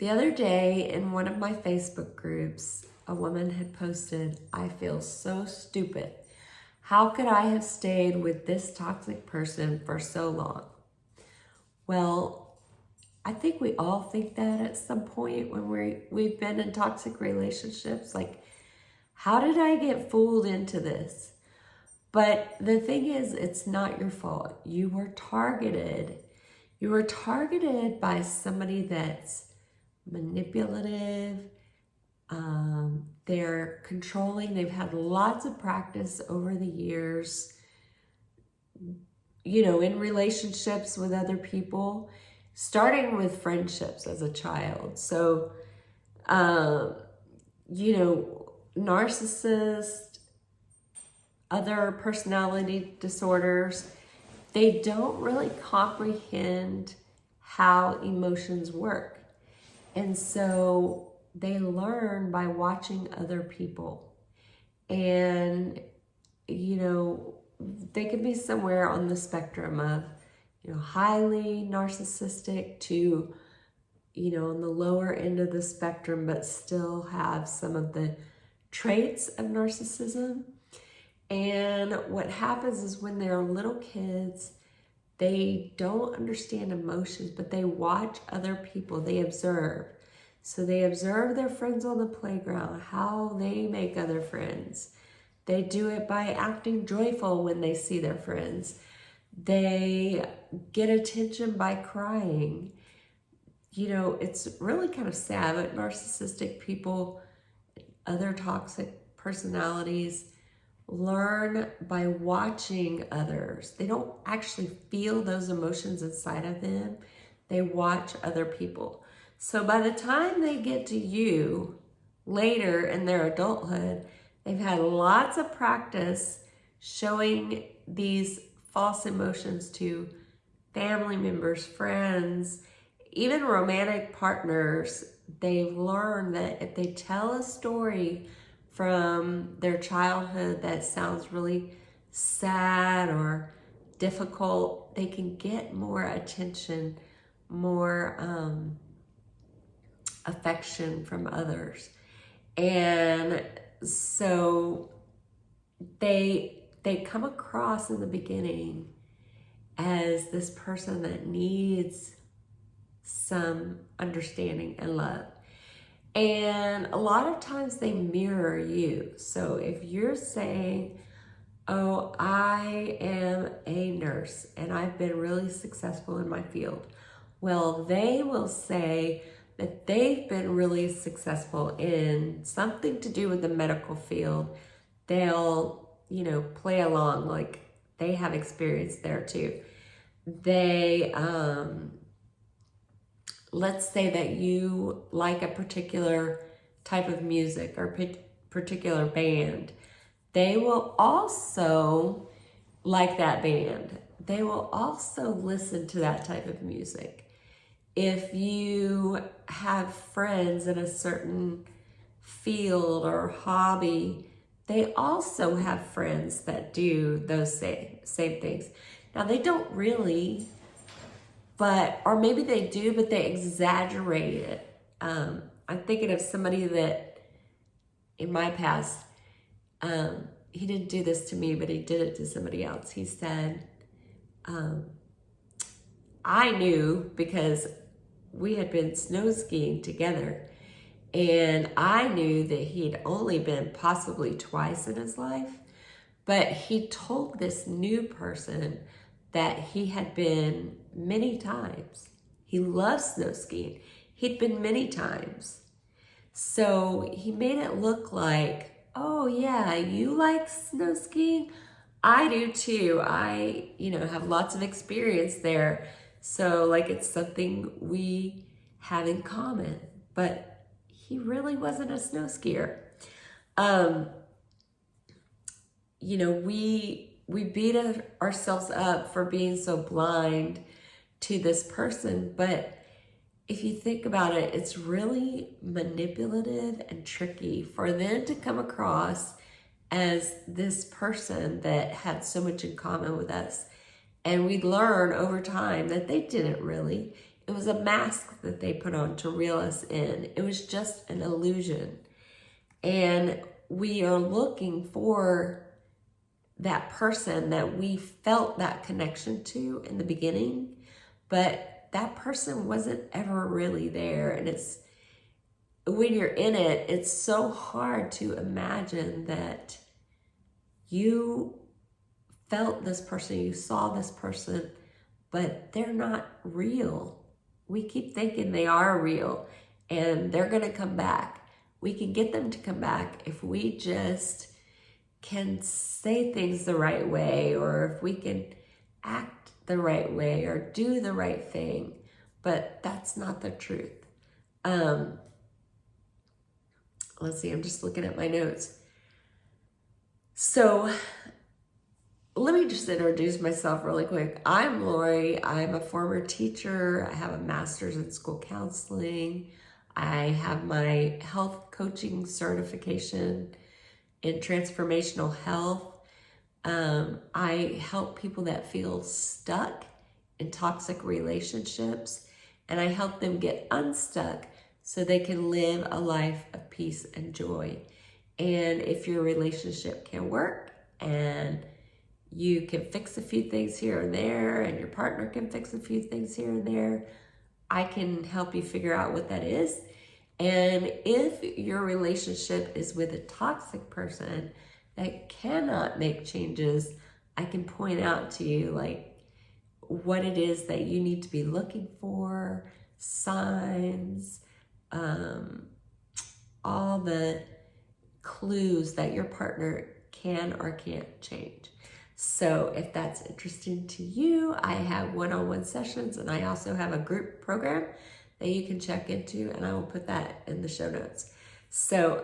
The other day in one of my Facebook groups, a woman had posted, "I feel so stupid. How could I have stayed with this toxic person for so long?" Well, I think we all think that at some point when we've been in toxic relationships, like, how did I get fooled into this? But the thing is, it's not your fault. You were targeted. You were targeted by somebody that's manipulative. They're controlling. They've had lots of practice over the years, in relationships with other people, starting with friendships as a child. So, narcissist, other personality disorders, they don't really comprehend how emotions work. And so they learn by watching other people. And, they can be somewhere on the spectrum of, highly narcissistic to, on the lower end of the spectrum, but still have some of the traits of narcissism. And what happens is when they're little kids, they don't understand emotions, but they watch other people. They observe. So they observe their friends on the playground, how they make other friends. They do it by acting joyful when they see their friends. They get attention by crying. It's really kind of sad, but narcissistic people, other toxic personalities, learn by watching others. They don't actually feel those emotions inside of them. They watch other people. So by the time they get to you later in their adulthood, they've had lots of practice showing these false emotions to family members, friends, even romantic partners. They've learned that if they tell a story from their childhood that sounds really sad or difficult, they can get more attention, more affection from others. And so they come across in the beginning as this person that needs some understanding and love. And a lot of times they mirror you. So if you're saying, "Oh, I am a nurse and I've been really successful in my field," well, they will say that they've been really successful in something to do with the medical field. They'll, play along like they have experience there too. They, let's say that you like a particular type of music or particular band. They will also like that band. They will also listen to that type of music. If you have friends in a certain field or hobby, they also have friends that do those same things. Now, they don't really, or maybe they do, but they exaggerate it. I'm thinking of somebody that in my past, he didn't do this to me, but he did it to somebody else. He said, I knew because we had been snow skiing together, and I knew that he'd only been possibly twice in his life, but he told this new person that he had been many times. He loves snow skiing. He'd been many times. So he made it look like, "Oh yeah, you like snow skiing? I do too. I, have lots of experience there. So like it's something we have in common." But he really wasn't a snow skier. We beat ourselves up for being so blind to this person, but if you think about it, it's really manipulative and tricky for them to come across as this person that had so much in common with us. And we'd learn over time that they didn't really. it was a mask that they put on to reel us in. It was just an illusion. And we are looking for that person that we felt that connection to in the beginning, but that person wasn't ever really there. And it's, when you're in it, it's so hard to imagine that you felt this person, you saw this person, but they're not real. We keep thinking they are real and they're going to come back. We can get them to come back if we just can say things the right way, or if we can act the right way or do the right thing. But that's not the truth. Let's see, I'm just looking at my notes. So let me just introduce myself really quick. I'm Lori. I'm a former teacher. I have a master's in school counseling. I have my health coaching certification in transformational health. I help people that feel stuck in toxic relationships, and I help them get unstuck so they can live a life of peace and joy. And if your relationship can work and you can fix a few things here and there, and your partner can fix a few things here and there, I can help you figure out what that is. And if your relationship is with a toxic person that cannot make changes, I can point out to you like what it is that you need to be looking for, signs, all the clues that your partner can or can't change. So if that's interesting to you, I have one-on-one sessions, and I also have a group program that you can check into, and I will put that in the show notes. So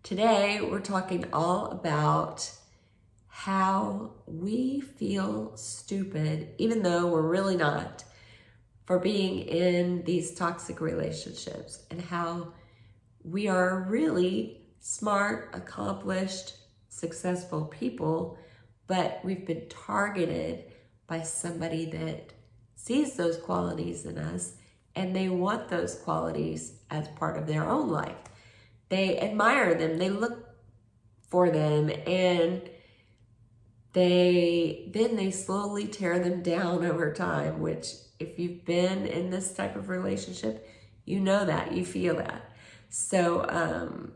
today we're talking all about how we feel stupid, even though we're really not, for being in these toxic relationships, and how we are really smart, accomplished, successful people, but we've been targeted by somebody that sees those qualities in us, and they want those qualities as part of their own life. They admire them, they look for them, and they slowly tear them down over time, which if you've been in this type of relationship, you know that, you feel that. So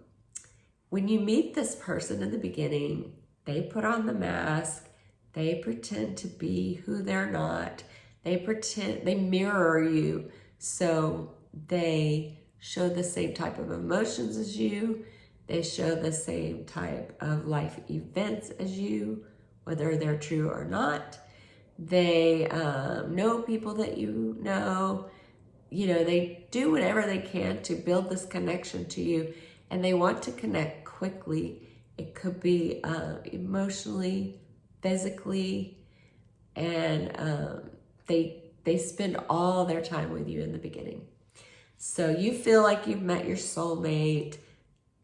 when you meet this person in the beginning, they put on the mask, they pretend to be who they're not, they mirror you, so they show the same type of emotions as you, they show the same type of life events as you, whether they're true or not. They know people that you know, they do whatever they can to build this connection to you, and they want to connect quickly. It could be emotionally, physically, and they spend all their time with you in the beginning. So you feel like you've met your soulmate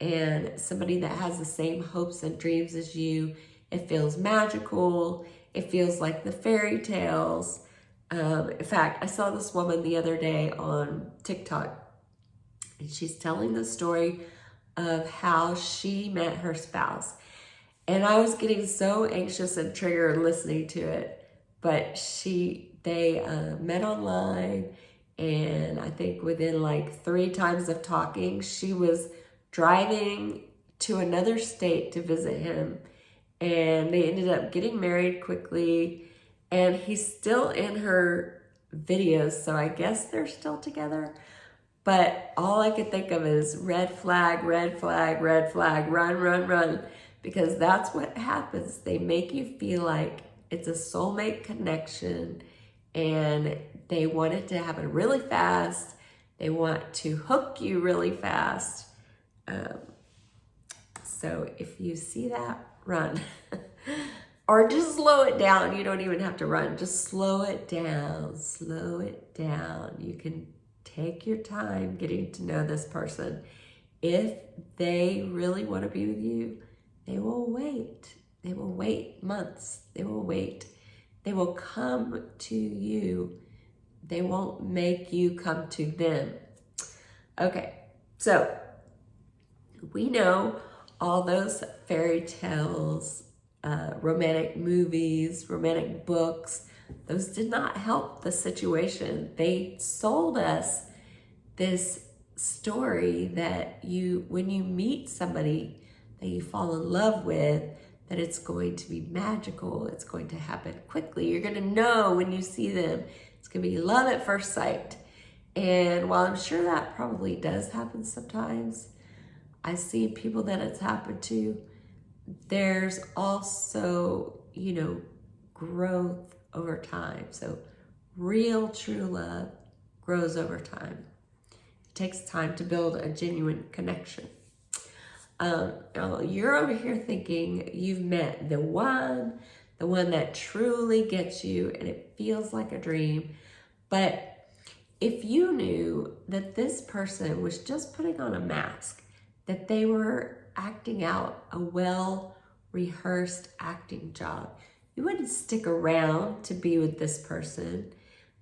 and somebody that has the same hopes and dreams as you. It feels magical. It feels like the fairy tales. In fact, I saw this woman the other day on TikTok, and she's telling the story of how she met her spouse. And I was getting so anxious and triggered listening to it, but they met online, and I think within like 3 times of talking, she was driving to another state to visit him, and they ended up getting married quickly, and he's still in her videos, so I guess they're still together. But all I could think of is red flag, red flag, red flag, run, run, run, because that's what happens. They make you feel like it's a soulmate connection, and they want it to happen really fast. They want to hook you really fast. So if you see that, run. Or just slow it down. You don't even have to run. Just slow it down. Slow it down. You can take your time getting to know this person. If they really want to be with you, they will wait. They will wait months. They will wait. They will come to you They won't make you come to them. Okay, so we know all those fairy tales, romantic movies, romantic books, those did not help the situation. They sold us this story that when you meet somebody that you fall in love with, that it's going to be magical, it's going to happen quickly. You're gonna know when you see them, it's gonna be love at first sight. And while I'm sure that probably does happen sometimes, I see people that it's happened to, there's also, growth over time. So real true love grows over time. It takes time to build a genuine connection. Now you're over here thinking you've met the one that truly gets you and it feels like a dream. But if you knew that this person was just putting on a mask, that they were acting out a well-rehearsed acting job, you wouldn't stick around to be with this person.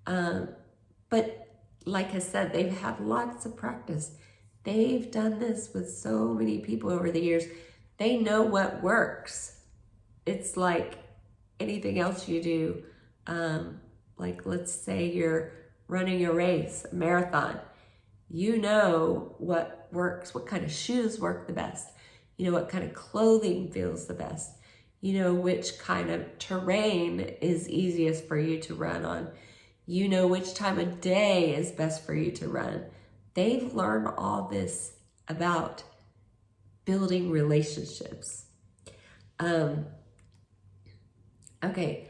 But like I said, they've had lots of practice. They've done this with so many people over the years. They know what works. It's like anything else you do. Like let's say you're running a race, a marathon. You know what works, what kind of shoes work the best. You know what kind of clothing feels the best. You know which kind of terrain is easiest for you to run on. You know which time of day is best for you to run. They've learned all this about building relationships. Okay,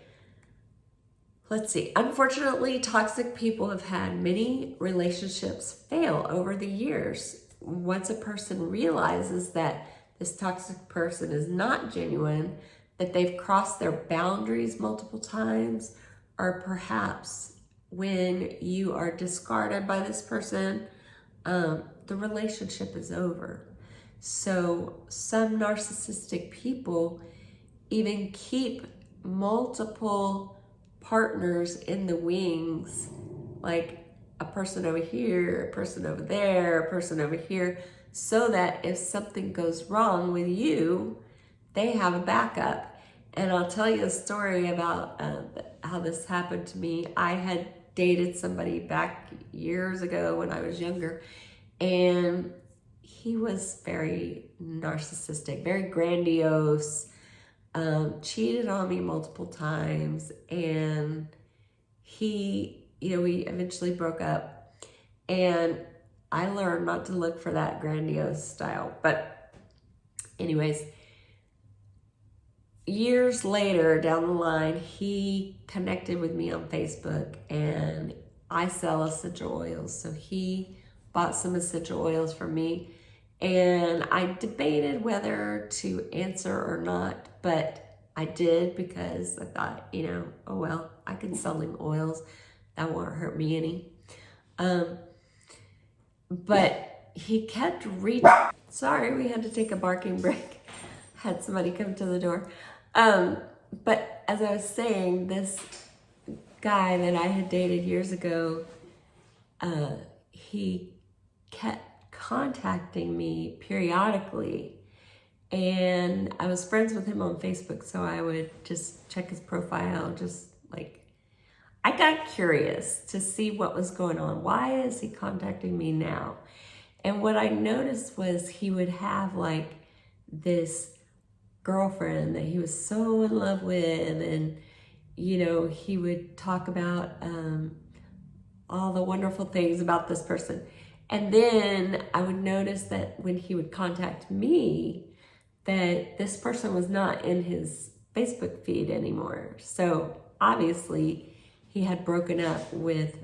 let's see. Unfortunately, toxic people have had many relationships fail over the years. Once a person realizes that this toxic person is not genuine, that they've crossed their boundaries multiple times, or perhaps when you are discarded by this person, the relationship is over. So some narcissistic people even keep multiple partners in the wings, like a person over here, a person over there, a person over here, so that if something goes wrong with you, they have a backup. And I'll tell you a story about how this happened to me. I had dated somebody back years ago when I was younger, and he was very narcissistic, very grandiose, cheated on me multiple times, and we eventually broke up, and I learned not to look for that grandiose style. But anyways, years later down the line, he connected with me on Facebook, and I sell essential oils. So he bought some essential oils from me, and I debated whether to answer or not, but I did because I thought, oh well, I can sell him oils. That won't hurt me any. But he kept reaching. Sorry, we had to take a barking break. Had somebody come to the door. But as I was saying, this guy that I had dated years ago, he kept contacting me periodically, and I was friends with him on Facebook, so I would just check his profile, I got curious to see what was going on. Why is he contacting me now? And what I noticed was he would have this girlfriend that he was so in love with, and he would talk about all the wonderful things about this person. And then I would notice that when he would contact me, that this person was not in his Facebook feed anymore. So obviously he had broken up with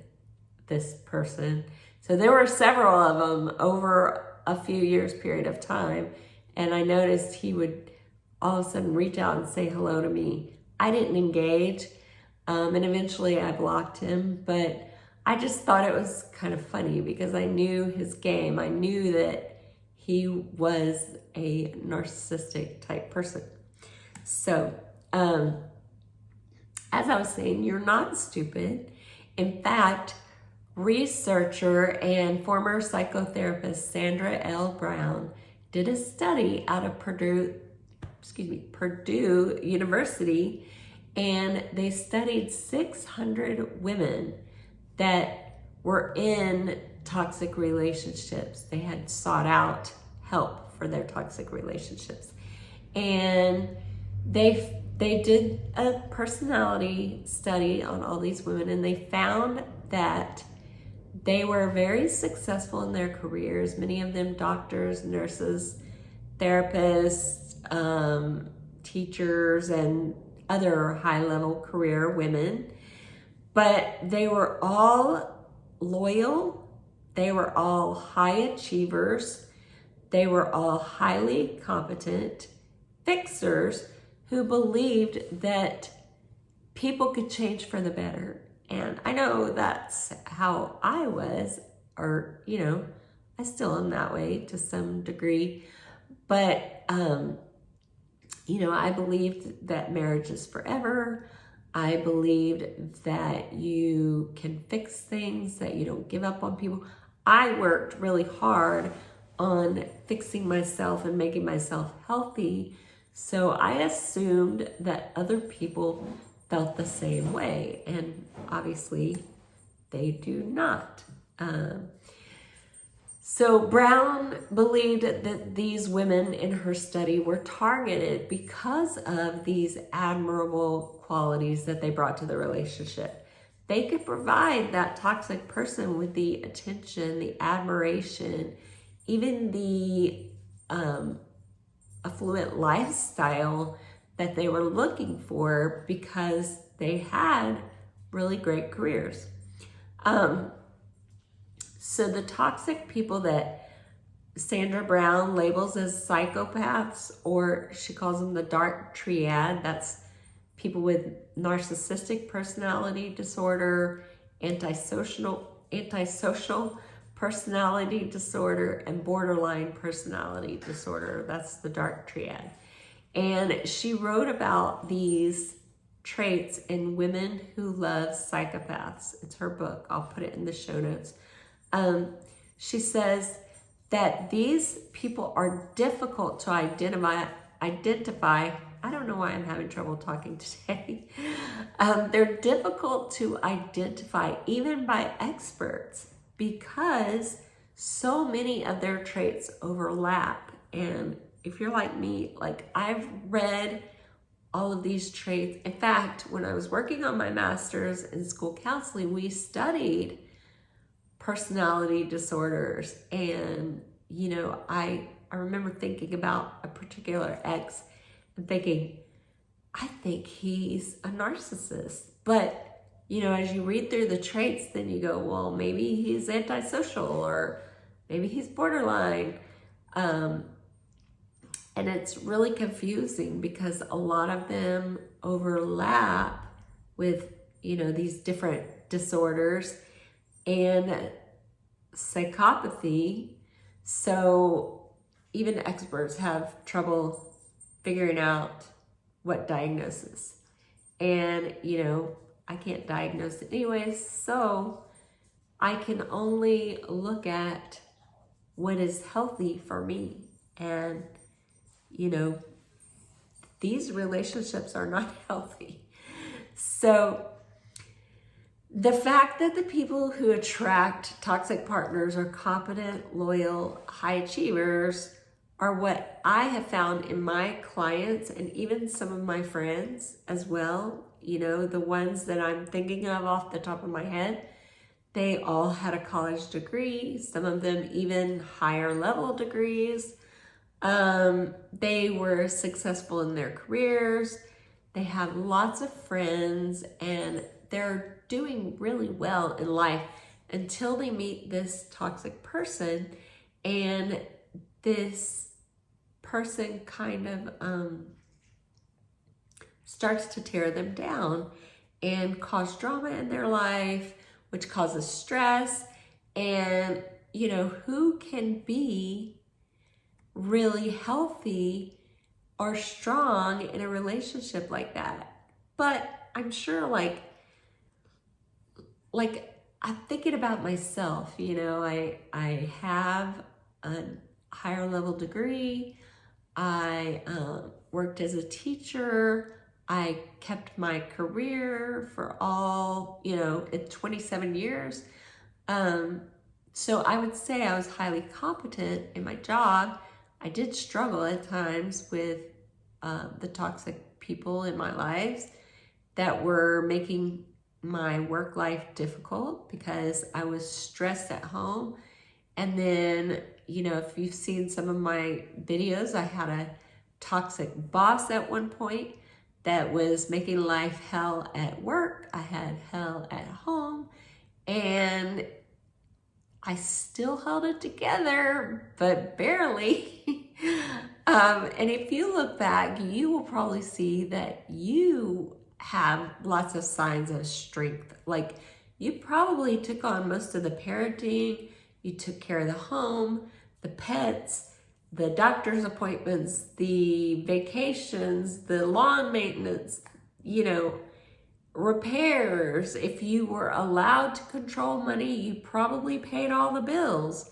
this person. So there were several of them over a few years period of time. And I noticed he would all of a sudden reach out and say hello to me. I didn't engage, and eventually I blocked him, but I just thought it was kind of funny because I knew his game. I knew that he was a narcissistic type person. So, as I was saying, you're not stupid. In fact, researcher and former psychotherapist Sandra L. Brown did a study out of Purdue University, and they studied 600 women that were in toxic relationships. They had sought out help for their toxic relationships. And they did a personality study on all these women, and they found that they were very successful in their careers, many of them doctors, nurses, therapists, teachers, and other high-level career women. But they were all loyal, they were all high achievers, they were all highly competent fixers who believed that people could change for the better. And I know that's how I was, or, I still am that way to some degree. But, I believed that marriage is forever. I believed that you can fix things, that you don't give up on people. I worked really hard on fixing myself and making myself healthy. So I assumed that other people felt the same way. And obviously they do not. So Brown believed that these women in her study were targeted because of these admirable qualities that they brought to the relationship. They could provide that toxic person with the attention, the admiration, even the affluent lifestyle that they were looking for because they had really great careers. So the toxic people that Sandra Brown labels as psychopaths, or she calls them the dark triad, that's people with narcissistic personality disorder, antisocial personality disorder, and borderline personality disorder. That's the dark triad. And she wrote about these traits in Women Who Love Psychopaths. It's her book. I'll put it in the show notes. She says that these people are difficult to identify. I don't know why I'm having trouble talking today. They're difficult to identify even by experts because so many of their traits overlap. And if you're like me, I've read all of these traits. In fact, when I was working on my master's in school counseling, we studied personality disorders. And, I remember thinking about a particular ex and thinking, I think he's a narcissist. But, as you read through the traits, then you go, well, maybe he's antisocial, or maybe he's borderline. And it's really confusing because a lot of them overlap with, these different disorders and psychopathy. So even experts have trouble figuring out what diagnosis. And, I can't diagnose it anyways, so I can only look at what is healthy for me. And, these relationships are not healthy. So the fact that the people who attract toxic partners are competent, loyal, high achievers are what I have found in my clients and even some of my friends as well. The ones that I'm thinking of off the top of my head, they all had a college degree, some of them even higher level degrees. They were successful in their careers. They have lots of friends and they're doing really well in life until they meet this toxic person, and this person kind of starts to tear them down and cause drama in their life, which causes stress. And who can be really healthy or strong in a relationship like that? But I'm sure I'm thinking about myself. I have a higher level degree. I worked as a teacher. I kept my career for all, 27 years. So I would say I was highly competent in my job. I did struggle at times with the toxic people in my lives that were making my work life difficult because I was stressed at home. And then, if you've seen some of my videos, I had a toxic boss at one point that was making life hell at work. I had hell at home, and I still held it together, but barely. And if you look back, you will probably see that you have lots of signs of strength. Like, you probably took on most of the parenting, you took care of the home, the pets, the doctor's appointments, the vacations, the lawn maintenance, repairs. If you were allowed to control money, you probably paid all the bills.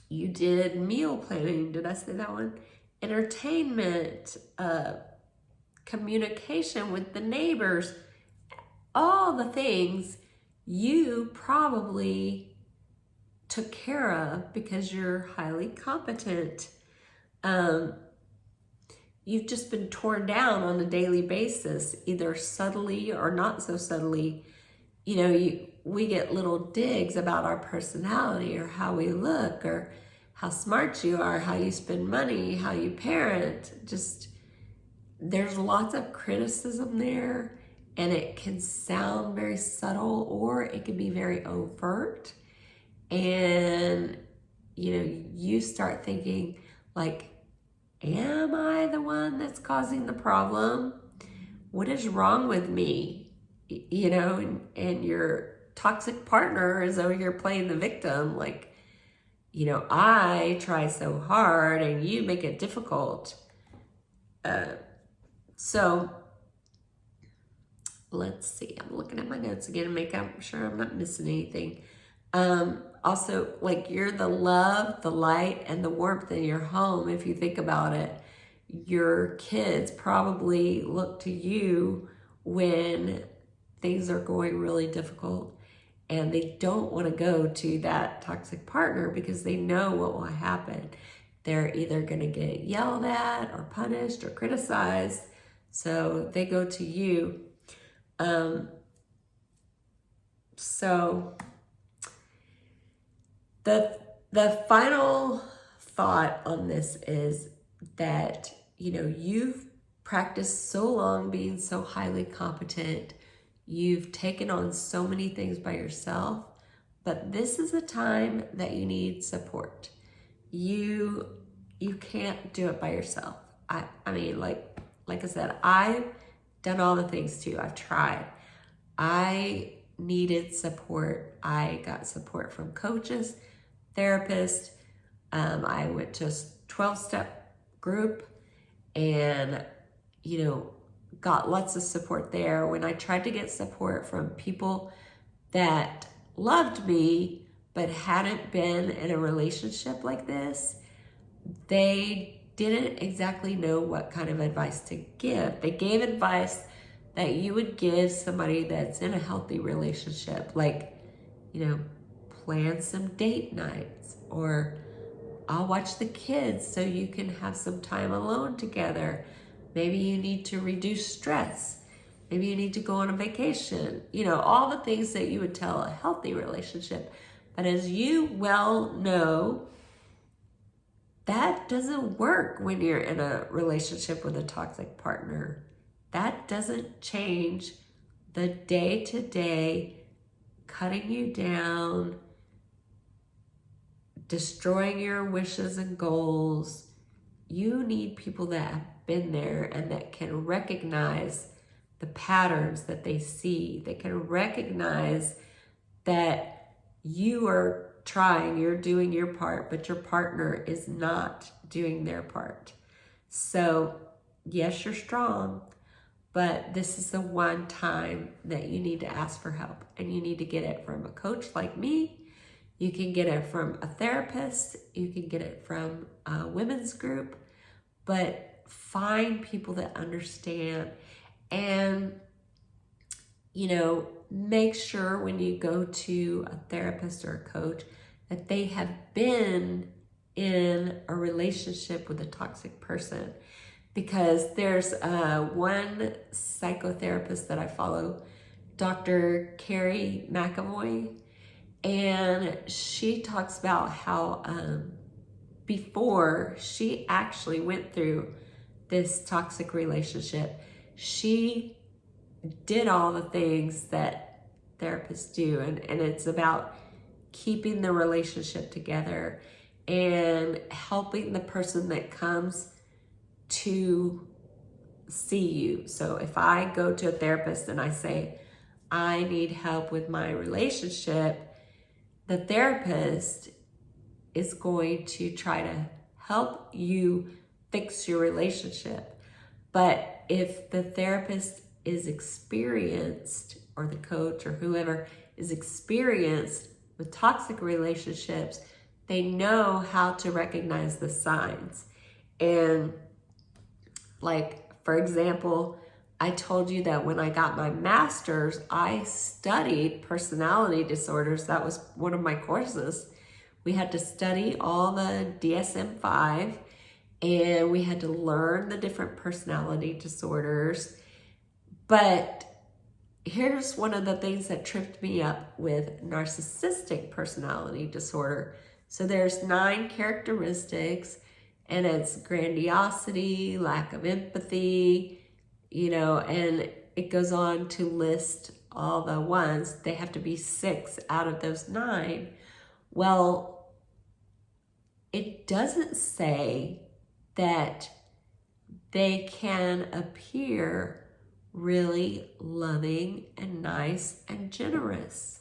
You did meal planning. Did I say that one? Entertainment, communication with the neighbors, all the things you probably took care of because you're highly competent. You've just been torn down on a daily basis, either subtly or not so subtly. We get little digs about our personality or how we look or how smart you are, how you spend money, how you parent. Just, there's lots of criticism there, and it can sound very subtle or it can be very overt. And, you start thinking like, am I the one that's causing the problem? What is wrong with me? And your toxic partner is over here playing the victim. Like, I try so hard and you make it difficult. So let's see. I'm looking at my notes again and make sure I'm not missing anything. Also, like, you're the love, the light, and the warmth in your home. If you think about it, your kids probably look to you when things are going really difficult, and they don't want to go to that toxic partner because they know what will happen. They're either going to get yelled at or punished or criticized, so they go to you. So the final thought on this is that, you've practiced so long being so highly competent. You've taken on so many things by yourself, but this is a time that you need support. You can't do it by yourself. I mean, like I said, I've done all the things too. I've tried. I needed support. I got support from coaches, therapists. I went to a 12-step group and, got lots of support there. When I tried to get support from people that loved me but hadn't been in a relationship like this, they didn't exactly know what kind of advice to give. They gave advice that you would give somebody that's in a healthy relationship, like, plan some date nights, or I'll watch the kids so you can have some time alone together. Maybe you need to reduce stress. Maybe you need to go on a vacation. All the things that you would tell a healthy relationship. But as you well know, that doesn't work when you're in a relationship with a toxic partner. That doesn't change the day-to-day cutting you down, destroying your wishes and goals. You need people that have been there and that can recognize the patterns that they see. They can recognize that you are trying, you're doing your part, but your partner is not doing their part. So yes, you're strong, but this is the one time that you need to ask for help, and you need to get it from a coach like me. You can get it from a therapist. You can get it from a women's group, but find people that understand, and, you know, make sure when you go to a therapist or a coach that they have been in a relationship with a toxic person. Because there's one psychotherapist that I follow, Dr. Carrie McAvoy, and she talks about how before she actually went through this toxic relationship, she did all the things that therapists do, and it's about keeping the relationship together and helping the person that comes to see you. So if I go to a therapist and I say, I need help with my relationship, the therapist is going to try to help you fix your relationship. But if the therapist is experienced, or the coach or whoever is experienced with toxic relationships, they know how to recognize the signs. And like, for example, I told you that when I got my master's, I studied personality disorders. That was one of my courses. We had to study all the DSM-5, and we had to learn the different personality disorders. But here's one of the things that tripped me up with narcissistic personality disorder. So there's 9 characteristics, and it's grandiosity, lack of empathy, you know, and it goes on to list all the ones. They have to be 6 out of those 9. Well, it doesn't say that they can appear really loving and nice and generous.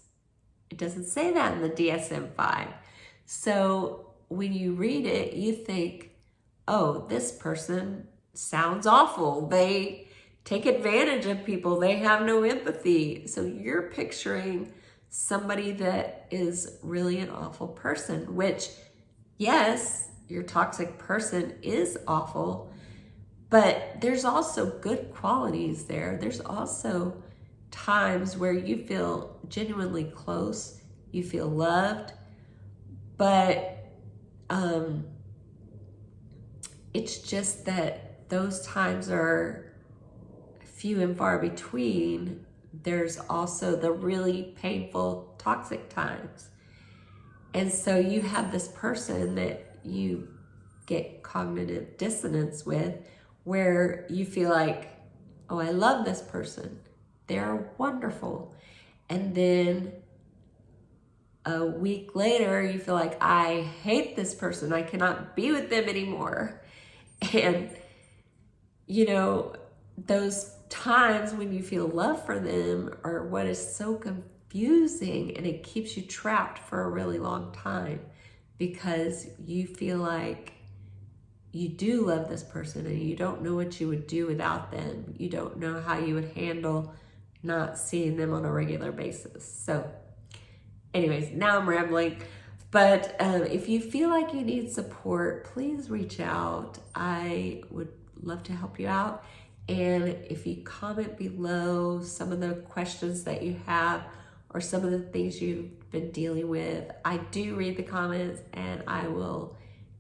It doesn't say that in the DSM-5. So when you read it, you think, oh, this person sounds awful. They take advantage of people. They have no empathy. So you're picturing somebody that is really an awful person, which, yes, your toxic person is awful, but there's also good qualities there. There's also times where you feel genuinely close, you feel loved, but it's just that those times are few and far between. There's also the really painful, toxic times. And so you have this person that you get cognitive dissonance with, where you feel like, oh, I love this person. They're wonderful. And then a week later, you feel like, I hate this person. I cannot be with them anymore. And, you know, those times when you feel love for them are what is so confusing, and it keeps you trapped for a really long time, because you feel like you do love this person and you don't know what you would do without them. You don't know how you would handle not seeing them on a regular basis. So anyways, now I'm rambling. But if you feel like you need support, please reach out. I would love to help you out. And if you comment below some of the questions that you have, or some of the things you've been dealing with, I do read the comments and I will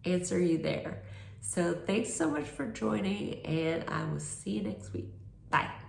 answer you there. So thanks so much for joining, and I will see you next week. Bye.